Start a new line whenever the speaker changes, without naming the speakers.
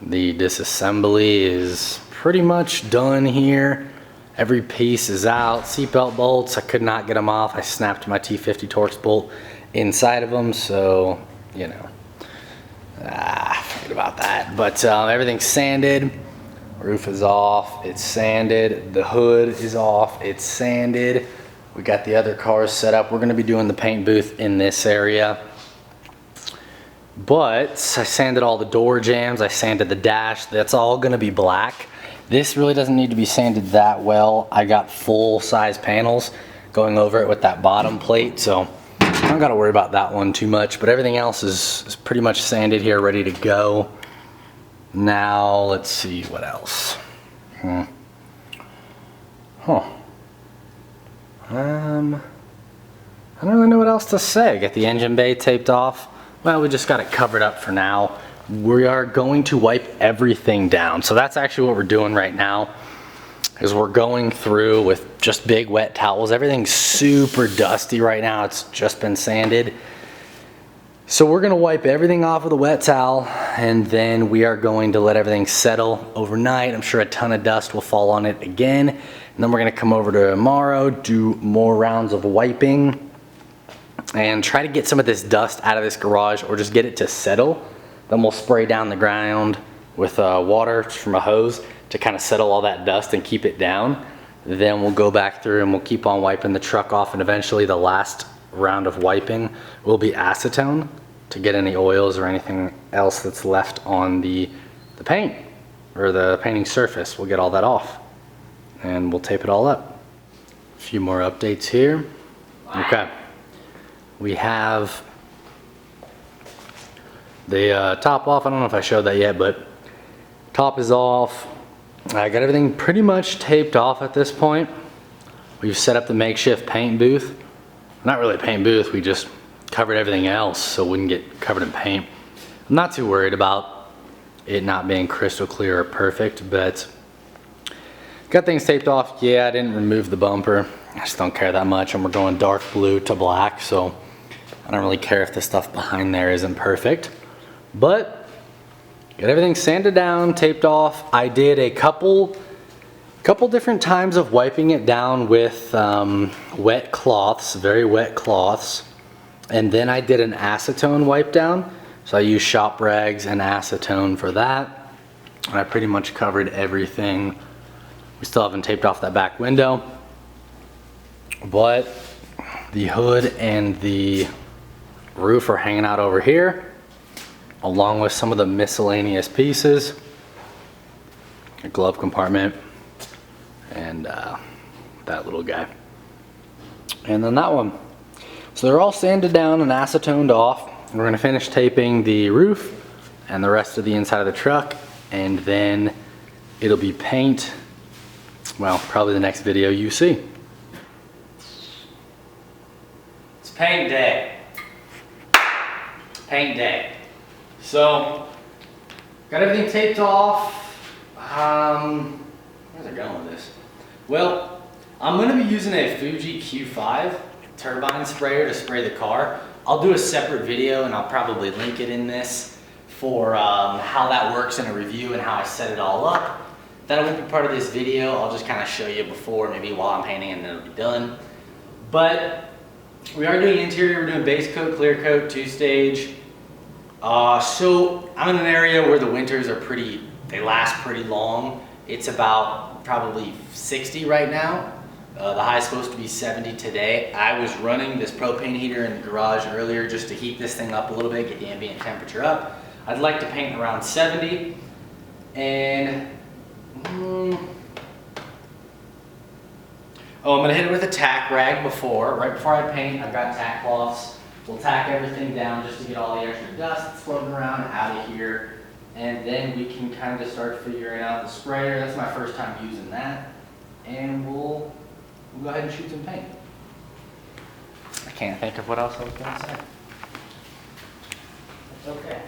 The disassembly is pretty much done here. Every piece is out. Seatbelt bolts, I could not get them off. I snapped my T50 Torx bolt inside of them, so, you know, forget about that. But everything's sanded. Roof is off, it's sanded. The hood is off, it's sanded. We got the other cars set up. We're gonna be doing the paint booth in this area. But I sanded all the door jambs, I sanded the dash. That's all gonna be black. This really doesn't need to be sanded that well. I got full size panels going over it with that bottom plate, so I don't gotta worry about that one too much, but everything else is pretty much sanded here, ready to go. Now, let's see what else. I don't really know what else to say. Get the engine bay taped off. Well, we just got it covered up for now. We are going to wipe everything down. So that's actually what we're doing right now, is we're going through with just big wet towels. Everything's super dusty right now. It's just been sanded. So we're gonna wipe everything off with a wet towel, and then we are going to let everything settle overnight. I'm sure a ton of dust will fall on it again. And then we're gonna come over tomorrow, do more rounds of wiping, and try to get some of this dust out of this garage, or just get it to settle. Then we'll spray down the ground with water from a hose to kind of settle all that dust and keep it down. Then we'll go back through and we'll keep on wiping the truck off, and eventually the last round of wiping will be acetone to get any oils or anything else that's left on the paint or the painting surface. We'll get all that off and we'll tape it all up. A few more updates here. Okay, we have the top off. I don't know if I showed that yet, but top is off. I got everything pretty much taped off at this point. We've set up the makeshift paint booth. Not really a paint booth, we just covered everything else so it wouldn't get covered in paint. I'm not too worried about it not being crystal clear or perfect, but got things taped off. Yeah, I didn't remove the bumper. I just don't care that much, and we're going dark blue to black, so I don't really care if the stuff behind there isn't perfect. But got everything sanded down, taped off. I did a couple different times of wiping it down with wet cloths, very wet cloths. And then I did an acetone wipe down. So I used shop rags and acetone for that. And I pretty much covered everything. We still haven't taped off that back window. But the hood and the roof are hanging out over here, along with some of the miscellaneous pieces. A glove compartment. And that little guy. And then that one. So they're all sanded down and acetoned off. We're gonna finish taping the roof and the rest of the inside of the truck, and then it'll be paint, well, probably the next video you see. It's paint day. Paint day. So, got everything taped off. Where's it going with this? Well, I'm going to be using a Fuji Q5 turbine sprayer to spray the car. I'll do a separate video, and I'll probably link it in this for how that works in a review and how I set it all up. That won't be part of this video. I'll just kind of show you before, maybe while I'm painting, and then it'll be done. But we are doing interior. We're doing base coat, clear coat, 2-stage. So I'm in an area where the winters are they last pretty long. It's about probably 60 right now. The high is supposed to be 70 today. I was running this propane heater in the garage earlier just to heat this thing up a little bit, get the ambient temperature up. I'd like to paint around 70. And I'm gonna hit it with a tack rag right before I paint. I've got tack cloths. We'll tack everything down just to get all the extra dust that's floating around out of here. And then we can kind of start figuring out the sprayer. That's my first time using that. And we'll go ahead and shoot some paint. I can't think of what else I was gonna say. It's okay.